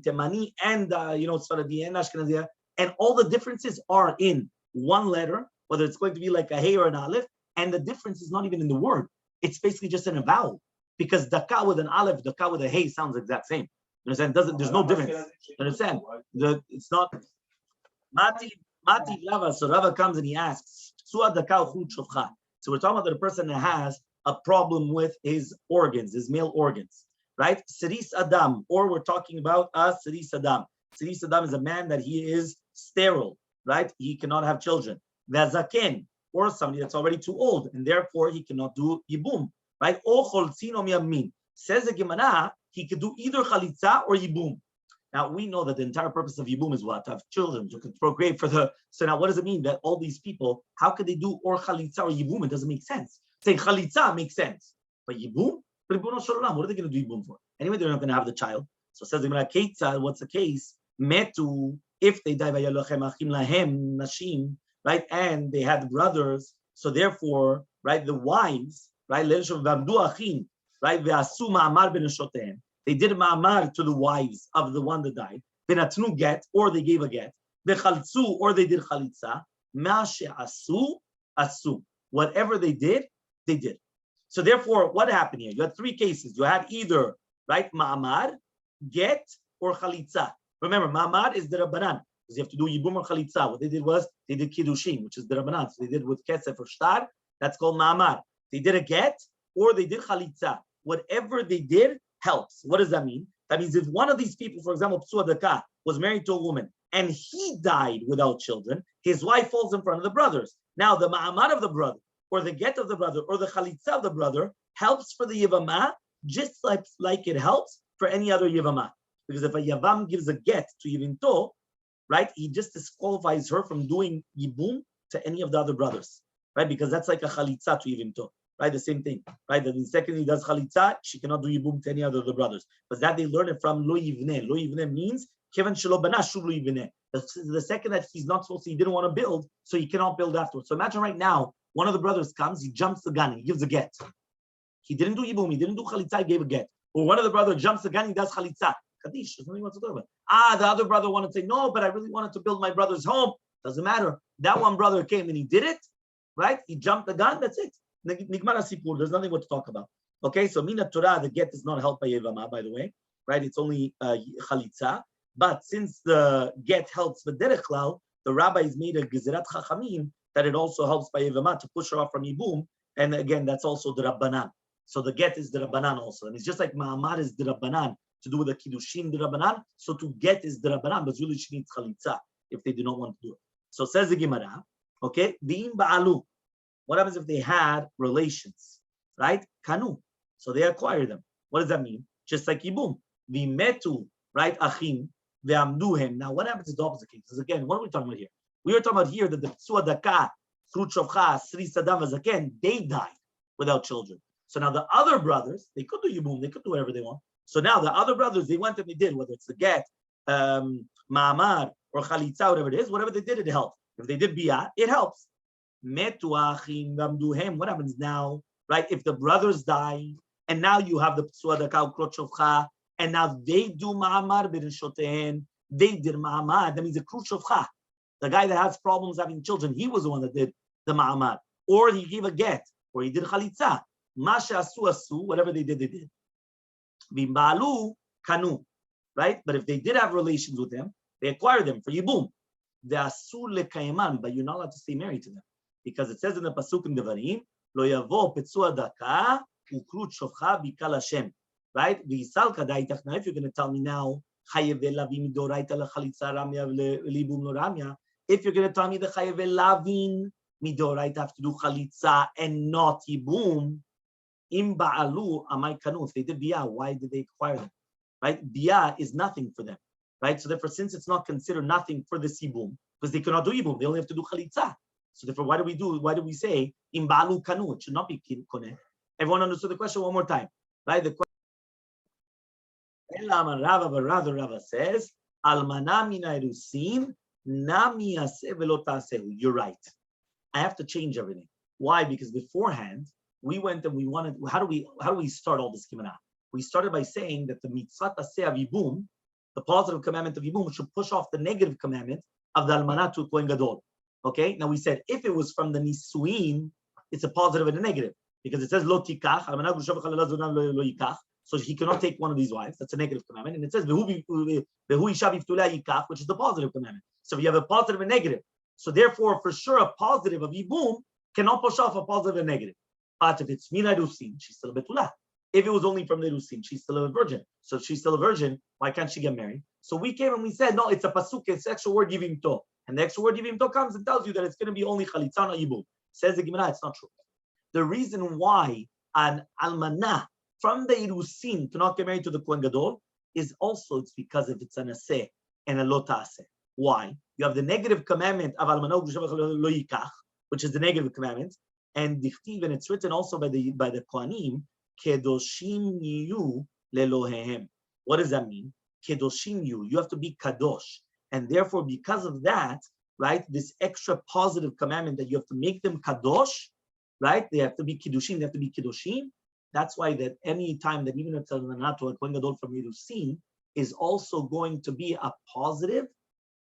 Temani and Sfaradi and Ashkenazi, and all the differences are in one letter, whether it's going to be like a hey or an aleph, and the difference is not even in the word. It's basically just in a vowel, because daka with an aleph, daka with a hey sounds the exact same. You understand? There's no difference. You understand? It's not. Mati Lava. So Rava comes and he asks, so we're talking about the person that has a problem with his organs, his male organs, right? Siris Adam, or we're talking about a Siris Adam. Siris Adam is a man that he is sterile, right? He cannot have children. Vazaken, or somebody that's already too old, and therefore he cannot do yibum, right? O choltzin o miyamin. Says the Gemara, he could do either chalitza or yibum. Now we know that the entire purpose of yibum is what? To have children, to procreate for the. So now what does it mean that all these people, how could they do or chalitza or yibum? It doesn't make sense. Saying chalitza makes sense, but yibum? What are they going to do yibum for? Anyway, they're not going to have the child. So it says the Gemara, Keitza, what's the case? Metu, if they die, right? And they had brothers, so therefore, right, the wives, right? Right? They did a ma'amar to the wives of the one that died. Benatnu get, or they gave a get. Bechaltzu, or they did chalitza. Ma'ashe asu. Whatever they did, they did. So therefore, what happened here? You had 3 cases. You had either, right, ma'amar, get, or chalitza. Remember, ma'amar is the rabbanan, because you have to do yibum or chalitza. What they did was, they did kiddushin, which is the rabbanan. So they did with kesef or shtar, that's called ma'amar. They did a get, or they did chalitza. Whatever they did helps. What does that mean? That means if one of these people, for example, Psua Daka, was married to a woman, and he died without children, his wife falls in front of the brothers. Now, the ma'amar of the brother, or the get of the brother, or the chalitza of the brother, helps for the Yevamah, just like it helps for any other Yevamah. Because if a Yavam gives a get to Yivimto, right, he just disqualifies her from doing Yibum to any of the other brothers, right? Because that's like a chalitza to Yivimto, right? The same thing, right? That the second he does chalitza, she cannot do Yibum to any other of the brothers. But that they learn it from Lo Yivneh. Lo Yivneh means Kevan Shelo Bana Shuv Lo Yivneh. The second that he's not supposed to, he didn't want to build, so he cannot build afterwards. So imagine right now, one of the brothers comes, he jumps the gun, he gives a get. He didn't do Yibum, he didn't do chalitza, he gave a get. Or one of the brothers jumps the gun, he does chalitza. Kaddish, there's nothing what to talk about. The other brother wanted to say, no, but I really wanted to build my brother's home. Doesn't matter. That one brother came and he did it, right? He jumped the gun, that's it. Nigmar Sipur, there's nothing what to talk about. Okay, so Mina Torah, the get is not helped by Yevamah, by the way, right? It's only chalitza. But since the get helps the derech klal, the rabbis made a gezerat chachamim that it also helps by Yevamah to push her off from Yibum. And again, that's also the Rabbanan. So the get is the Rabbanan also. And it's just like Ma'amar is the Rabbanan to do with the Kiddushin, the Rabbanan. So to get is the Rabbanan, but really she needs chalitza if they do not want to do it. So says the Gemara, okay, V'im ba'alu. What happens if they had relations, right? Kanu. So they acquire them. What does that mean? Just like Yibum. V'imetu, right? Achim. Ve'amduhem. Now what happens is the opposite case? Because again, what are we talking about here? We are talking about here that the Psua Daka, Khrushchevcha, Sri Saddam Vazaken, they died without children. So now the other brothers, they could do Yibum, they could do whatever they want. So now the other brothers, they went and they did, whether it's the get, Ma'amar, or Chalitza, whatever it is, whatever they did, it helped. If they did Biyah, it helps. Metuachim Vamduhem. What happens now, right? If the brothers die, and now you have the Psua Daka, Khrushchevcha, and now they do Ma'amar B'Rishotehen, they did Ma'amar, that means the Khrushchevcha. The guy that has problems having children, he was the one that did the ma'amar. Or he gave a get, or he did chalitza. Masha asu, whatever they did, they did. Bimbalu kanu, right? But if they did have relations with them, they acquired them for yibum. the asur lekaiman, but you're not allowed to stay married to them. Because it says in the Pasuk in Devarim, Lo yavo petzua daka ukrut shofcha bikal Hashem. Right? Now, if you're going to tell me now, if you're going to tell me the chayev lavin midoraita have to do chalitza and not yibum, im ba'alu amai kanu. If they did biyah, why did they acquire them? Right? Biyah is nothing for them. Right? So therefore, since it's not considered nothing for the yibum, because they cannot do yibum, they only have to do chalitza. So therefore, why do we say im ba'alu kanu? It should not be koneh. Everyone understood the question one more time, right? The question. Rava says, Almana mina erusin, nami yaseh velo ta'asehu. You're right. I have to change everything. Why? Because beforehand we went and we wanted. How do we start all this kimana? We started by saying that the mitzvah taseh of yibum, the positive commandment of yibum, should push off the negative commandment of the almana to kohen gadol. Okay. Now we said if it was from the nisuin, it's a positive and a negative because it says lo tikach almana grusha v'chalala zuna lo yikach. So he cannot take one of these wives. That's a negative commandment. And it says, which is the positive commandment. So you have a positive and negative. So therefore, for sure, a positive of Yibum cannot push off a positive and negative. But if it's Mina Rusin, she's still a Betula. If it was only from the Rusin, she's still a virgin. So if she's still a virgin, why can't she get married? So we came and we said, no, it's a pasuk, it's the extra word Yivim To. And the extra word Yivim To comes and tells you that it's going to be only Chalitza, not Yibum. Says the Gemara, it's not true. The reason why an Almanah from the Irusin to not get married to the Kohen Gadol is also it's because of it's an aseh and a lo ta'aseh. Why? You have the negative commandment of almana lo yikach, which is the negative commandment, and dichtiv, and it's written also by the Kohanim, kedoshim yu lelohehem. What does that mean? Kedoshim yu have to be kadosh, and therefore because of that, right, this extra positive commandment that you have to make them kadosh, right? They have to be kiddushim, they have to be kiddushim. That's why that any time that even it's a Kohen Gadol from Yerusin is also going to be a positive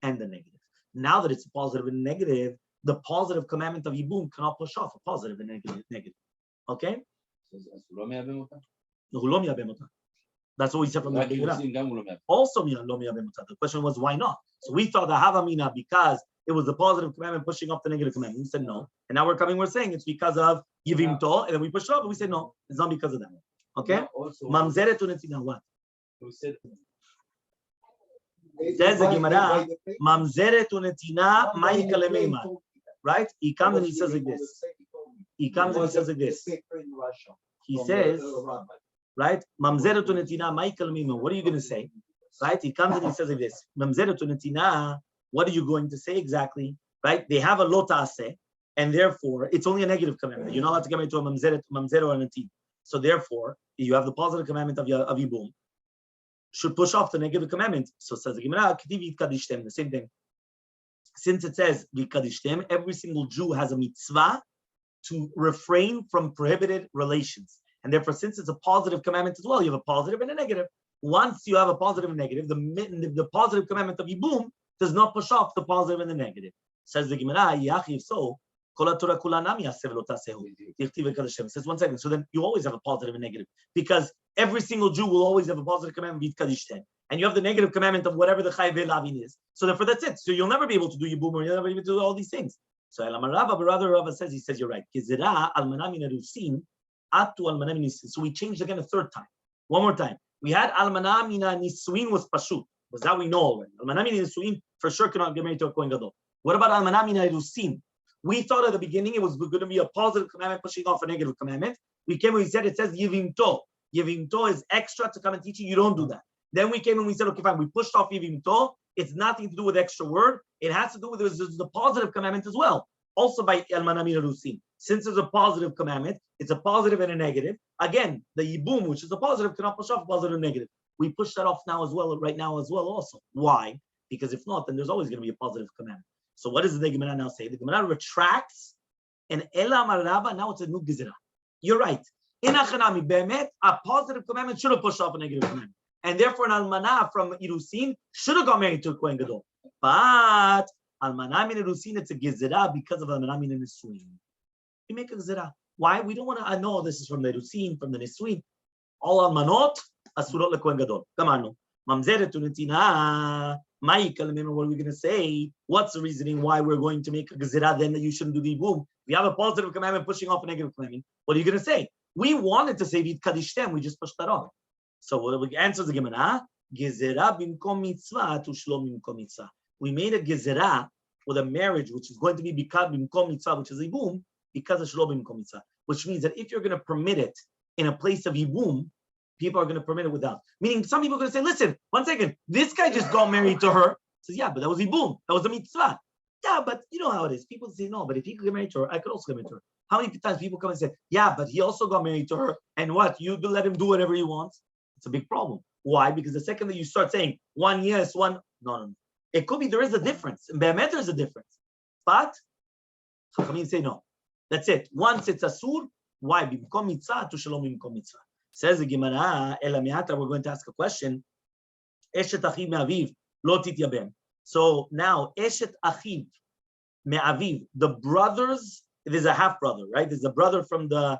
and a negative. Now that it's a positive and negative, the positive commandment of Yibum cannot push off a positive and negative. Okay? That's what we said from the beginning. Also, the question was why not? So we thought the Havamina because it was the positive commandment pushing off the negative commandment. We said no. And now we're saying it's because of Yivim To, and then we pushed it off, and we said no, it's not because of that. Okay? Mamzeret unetina, what? Says the Gemara, Mamzeret unetina ma'ika lemeimah. Right? He comes and he says like this. He says, right? Mamzeret unetina ma'ika lemeimah. What are you going to say? Right? He comes and he says like this. Mamzeret unetina. What are you going to say exactly? Right? They have a lo ta'aseh, and therefore it's only a negative commandment. You're not allowed to get married to a mamzer or a nativ. So therefore, you have the positive commandment of Yibum. Should push off the negative commandment. So says the Gemara, the same thing. Since it says v'kadishtem, every single Jew has a mitzvah to refrain from prohibited relations. And therefore, since it's a positive commandment as well, you have a positive and a negative. Once you have a positive and negative, the positive commandment of Yibum does not push off the positive and the negative. Says the Gemara, so says 1 second. So then you always have a positive and negative because every single Jew will always have a positive commandment, and you have the negative commandment of whatever the chayev lavin is. So therefore that's it. So you'll never be able to do yibum, or you'll never be able to do all these things. So Rava says, he says you're right. So we changed again a third time. One more time. We had almana mina nisuin was pashut. Was that we know already. Almana mina nisuin for sure cannot get married to a Kohen Gadol. What about almana mina erusin? We thought at the beginning it was going to be a positive commandment pushing off a negative commandment. We came and we said it says Yevim To. Yevim To is extra to come and teach you. You don't do that. Then we came and we said, okay, fine. We pushed off Yevim To. It's nothing to do with extra word. It has to do with the positive commandment as well. Also by almana mina erusin. Since it's a positive commandment, it's a positive and a negative. Again, the Yibum, which is a positive, cannot push off positive and negative. We push that off now as well, right now as well also. Why? Because if not, then there's always going to be a positive commandment. So what does the Gemara now say? The Gemara retracts, and Ela Maraba, now it's a new Gezerah. You're right. In Achanami, Be'emet, a positive commandment should have pushed off a negative commandment. And therefore, an Almanah from Irusin should have got married to a Kohen Gadol. But Almanah min Irusin, it's a Gezerah because of Almanah min Nisuin. We make a Gezerah. Why? We don't want to, I know this is from the Irusin, from the Nisuin. All Almanot, Asurot le Kohen Gadol. Come on. Mamzeret unetina. Remember what are we going to say? What's the reasoning why we're going to make a gezerah then that you shouldn't do the yibum? We have a positive commandment pushing off a negative commandment. What are you going to say? We wanted to say vid kadishtem, we just pushed that off. So what the answer is the Gemara? Gezerah bimkom mitzvah to shlom bimkom mitzvah. We made a gezerah with a marriage which is going to be bimkom mitzvah, which is a yibum, because of shlom bimkom mitzvah. Which means that if you're going to permit it in a place of yibum, people are going to permit it without. Meaning, some people are going to say, listen, 1 second, this guy just got married to her. Says, yeah, but that was yibum. That was a mitzvah. Yeah, but you know how it is. People say, no, but if he could get married to her, I could also get married to her. How many times people come and say, yeah, but he also got married to her. And what? You let him do whatever he wants? It's a big problem. Why? Because the second that you start saying, one yes, one, no. It could be there is a difference. In Be'emet, there's a difference. But, Chachamim say no. That's it. Once it's asur, why? Bimkom mitzvah to shalom bimkom mitzvah. Says the Gemara, we're going to ask a question. Eshet achiv me'aviv lo tityabem. So now, Eshet achiv me'aviv, the brothers, there's a half brother, right? There's a brother from the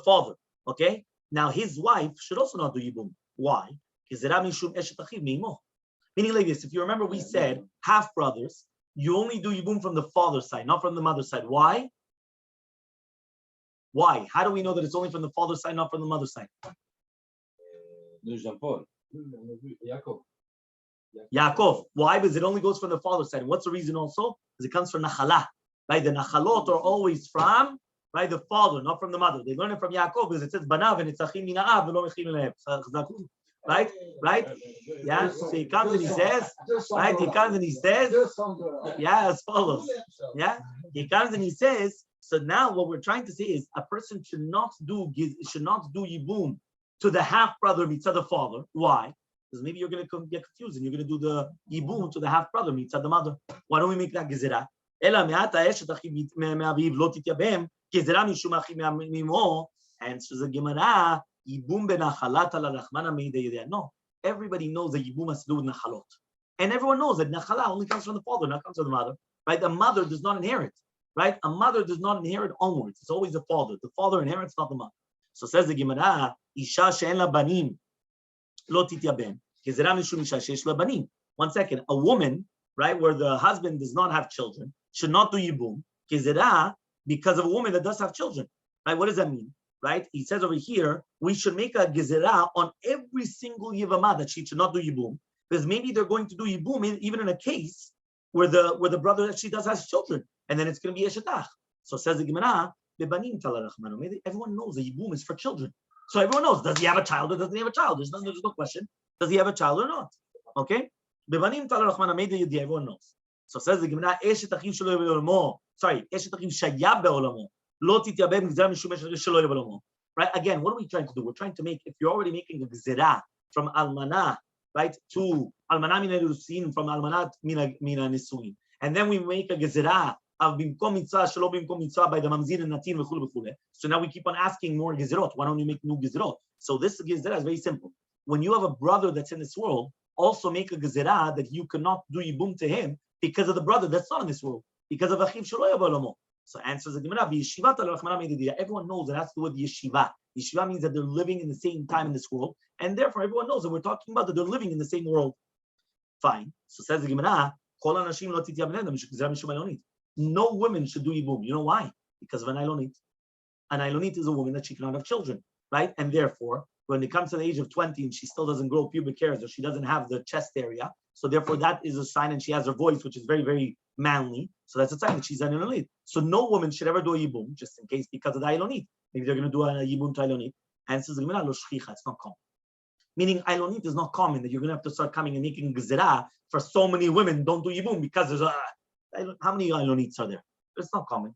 father. Okay. Now his wife should also not do yibum. Why? Meaning like this. If you remember, we said half brothers, you only do yibum from the father's side, not from the mother's side. Why? Why? How do we know that it's only from the father's side, not from the mother's side? Yaakov. Why? Because it only goes from the father's side. What's the reason also? Because it comes from Nachala. Right? The Nachalot are always from, right, the father, not from the mother. They learn it from Yaakov because it says Banav and it's Achim Mina'av v'lo Mechim Le'ev. Right? Right? Yeah. So he comes and he says, right? He comes and he says, yeah, as follows. Yeah. He comes and he says, so now what we're trying to say is a person should not do yibum to the half brother mitzvah the father. Why? Because maybe you're going to get confused and you're going to do the yibum to the half brother mitzvah the mother. Why don't we make that gezerah? Answers the Gemara. No, everybody knows that yibum has to do with nachalot, and everyone knows that nachala only comes from the father, not comes from the mother. Right? A mother does not inherit. Right? A mother does not inherit onwards. It's always the father. The father inherits, not the mother. So says the Gemara, Isha she'en la banim lo tityabem. Gezerah mishum isha she'esh la banim. 1 second. A woman, right, where the husband does not have children, should not do yibum. Gezerah, because of a woman that does have children. Right? What does that mean? Right? He says over here, we should make a gezerah on every single Yevamah that she should not do yibum. Because maybe they're going to do yibum even in a case where the brother actually does have children. And then it's going to be eshetach. So says the Gemara, everyone knows the yibum is for children. So everyone knows, does he have a child or doesn't he have a child? There's no question. Does he have a child or not? Okay? Everyone knows. So says the Gemara, eshet achiv shaya be'olamo. Right? Again, what are we trying to do? We're trying to make, if you're already making a gezerah from almanah, right, to almanah mina nirusin, from almanah mina nisuin, and then we make a gezerah of bimkom mitzvah, shalom bimkom mitzvah by the mamzir and natin v'chule v'chule. So now we keep on asking more gezerot. Why don't you make new gezerot? So this gezerah is very simple. When you have a brother that's in this world, also make a gezerah that you cannot do yibum to him because of the brother that's not in this world, because of achiv shelo yavalomo. So answers the Gemara, everyone knows it has to do with yeshiva. Yeshiva means that they're living in the same time in this world, and therefore everyone knows that we're talking about that they're living in the same world. Fine. So says the Gemara, no women should do yibum. You know why? Because of an ilonit. An ilonit is a woman that she cannot have children, right? And therefore, when it comes to the age of 20 and she still doesn't grow pubic hairs or she doesn't have the chest area, so therefore that is a sign, and she has her voice, which is very, very manly. So that's a sign that she's an ilonit. So no woman should ever do a yibum, just in case, because of the ilonit. Maybe they're going to do a yibum to ilonit. And says, it's not common. Meaning ilonit is not common, that you're going to have to start coming and making gezerah for so many women don't do yibum because there's how many ilonits are there? It's not common.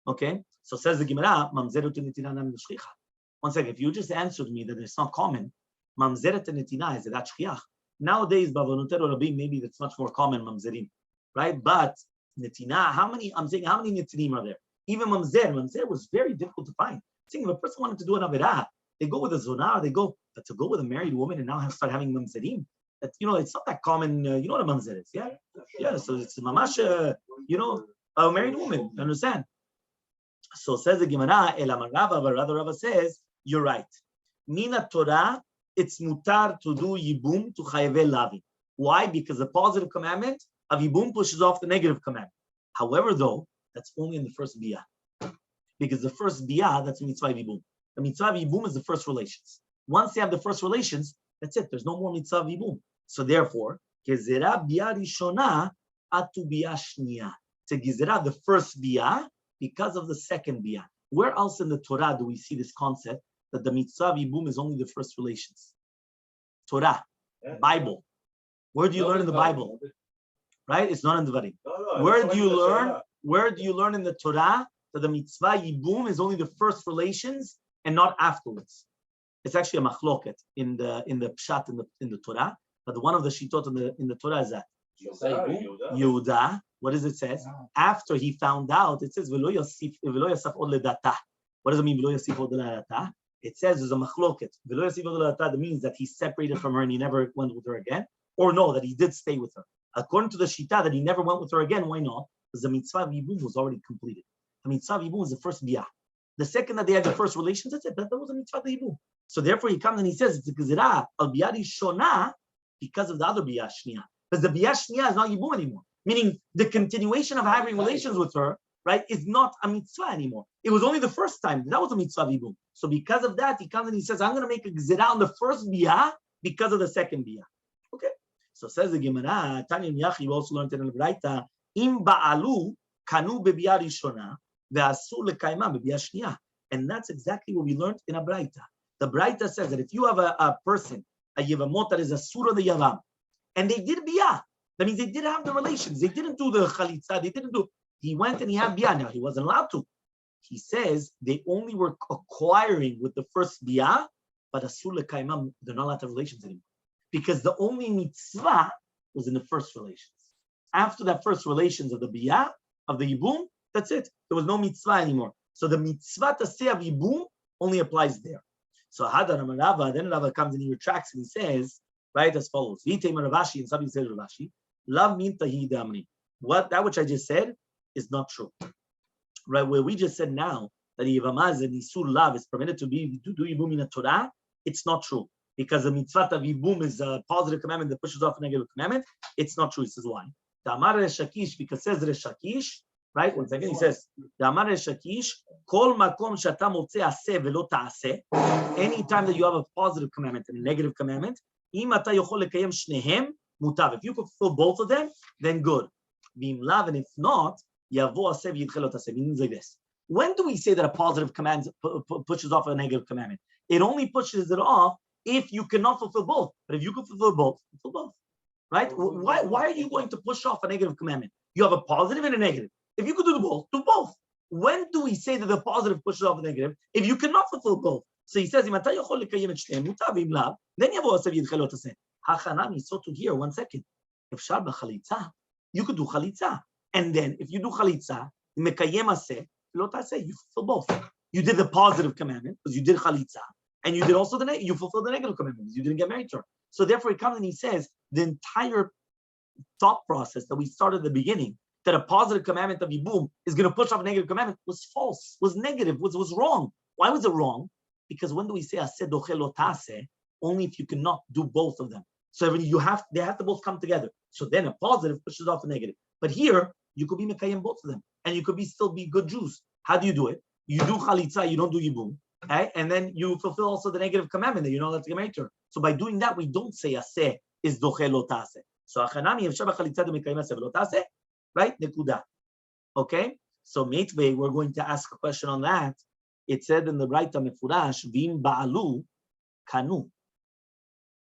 Okay? So says the Gemara, mamzeret netina nam l'shchicha. 1 second, if you just answered me that it's not common, mamzeret netina is that shchiach. Nowadays, bavonotero Rabbi, maybe that's much more common, mamzerim, right? But netina, how many netinim are there? Even mamzer was very difficult to find. Think if a person wanted to do an avirah, they go with a zonar, but to go with a married woman and now start having mamzerim, that, it's not that common. You know what a mamzer is, yeah? Yeah, so it's mamash, a married woman, you understand? So says the Gemara, El Amar Rava, but rather Rava says, you're right. Mina Torah it's mutar to do yibum to chayve lavi. Why? Because the positive commandment of yibum pushes off the negative commandment. However, though, that's only in the first biyah. Because the first biyah, that's mitzvah yibum. The mitzvah yibum is the first relations. Once you have the first relations, that's it. There's no more mitzvah yibum. So therefore, gezerah biyah rishona atu biyah shniya. To gezerah the first biyah because of the second biyah. Where else in the Torah do we see this concept that the mitzvah yibum is only the first relations? Torah, Bible. Where do you learn in the Bible? Right? It's not in the Dvarim. Where do you learn? Where do you learn in the Torah that the mitzvah yibum is only the first relations and not afterwards? It's actually a machloket in the pshat in the Torah, but one of the shitot in the Torah is that Yehuda. What does it say? After he found out, it says v'lo yasif od ledata. What does it mean v'lo yasif od ledata? It says there's a machloket. V'lo yasif od ledata. That means that he separated from her and he never went with her again, or no, that he did stay with her. According to the shita, that he never went with her again. Why not? Because the mitzvah yibum was already completed. The mitzvah yibum was the first biyah. The second that they had the first relations, that's it. That was a mitzvah yibum. So therefore, he comes and he says it's a gezerah al biyah rishona because of the other biyah shniya. Because the biyah shniya is not yibum anymore. Meaning the continuation of having relations with her, right, is not a mitzvah anymore. It was only the first time. That was a mitzvah yibum. So because of that, he comes and he says, I'm going to make a gezerah on the first biyah because of the second biyah. Okay. So says the Gemara, Tanya and Yachi, we also learned in the Braita, Im ba'alu kanu bebiyah rishona ve'asu lekayma bebiyah shniya. And that's exactly what we learned in a Braita. The Braita says that if you have a person, a Yevamot that is a surah the Yavam, and they did biyah, that means they did have the relations. They didn't do the chalitza. They didn't do. He went and he had biyah. Now he wasn't allowed to. He says they only were acquiring with the first biyah, but asur lekaimam, they're not allowed to have relations anymore, because the only mitzvah was in the first relations. After that first relations of the biyah of the yibum, that's it. There was no mitzvah anymore. So the mitzvah to say of yibum only applies there. So Hadar Rava, then Rava comes and he retracts and he says, right, as follows. Ravashi, and somebody says Ravashi. Love mintahi damri. What that which I just said is not true. Right, where we just said now that Yevamaz and Isur Lav is permitted to do Yibum in a Torah, it's not true. Because the mitzvah of Yibum is a positive commandment that pushes off a negative commandment. It's not true. He says why? Damar Reshakish, because says Reshakish, right? Once again, he says, Damar Reshakish, Kol makom shata motze aseh velo ta'aseh. Anytime that you have a positive commandment and a negative commandment, im ata yochol lekayem shnehem, mutav. If you could fulfill both of them, then good. Bim lav, and if not, yavo aseh v'yidchel taseh. Means like this. When do we say that a positive command pushes off a negative commandment? It only pushes it off if you cannot fulfill both. But if you can fulfill both, right? Why are you going to push off a negative commandment? You have a positive and a negative. If you could do both, do both. When do we say that the positive pushes off the negative? If you cannot fulfill both. So he says, then so to here, 1 second. If you could do chalitza. And then if you do chalitza, you fulfill both. You did the positive commandment because you did chalitza. And you did also you fulfilled the negative commandment because you didn't get married to her. So therefore he comes and he says the entire thought process that we started at the beginning, that a positive commandment of Yibum is going to push off a negative commandment, was false, was negative, was wrong. Why was it wrong? Because when do we say aseh dochel lo ta'aseh? Only if you cannot do both of them. So they have to both come together. So then a positive pushes off a negative. But here you could be mekayem both of them, and you could still be good Jews. How do you do it? You do chalitza, you don't do Yibum. Okay? And then you fulfill also the negative commandment that you're not allowed to get married to her. So by doing that, we don't say aseh is dochel lo ta'aseh. So achanami yevshab chalitza de mekayem aseh lo ta'aseh, right? Nekuda. Okay. So Meitve, we're going to ask a question on that. It said in the Braita Mefurash, Vim ba'alu kanu.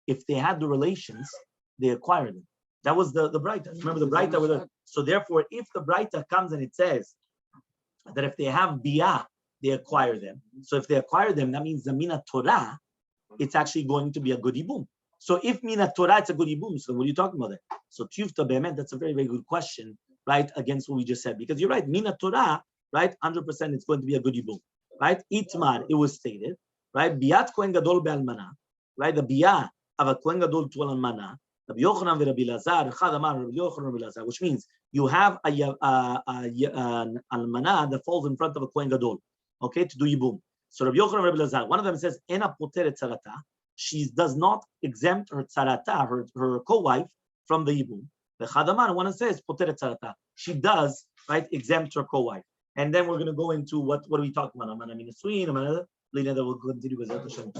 If they had the relations, they acquired them. That was the Braita. Remember the Braita? So therefore, if the Braita comes and it says that if they have biyah, they acquire them. So if they acquire them, that means the mina Torah, it's actually going to be a good yibum. So if mina Torah, it's a good yibum, so what are you talking about there? So tiyufta be'emet, that's a very, very good question, right, against what we just said. Because you're right, mina Torah, right, 100% it's going to be a good yibum. Right? Itmar, it was stated, right? Biyat Kohen Gadol be'almana, right? The biyah of a Kohen Gadol to almana, Rabbi Yochanan ve Rabbi Lazar, Echad Amar Rabbi Yochanan Rabbi Lazar, which means you have an almana that falls in front of a Kohen Gadol, okay, to do yibum. So Rabbi Yochanan Rabbi Lazar, one of them says, Ena poteret tzarata, she does not exempt her tzarata, her co-wife, from the yibum. The chadamar, one says poteret tzarata, she does, right, exempt her co-wife. And then we're going to go into what are we talking about? Amana minasuin, amana. Later, we'll continue with that.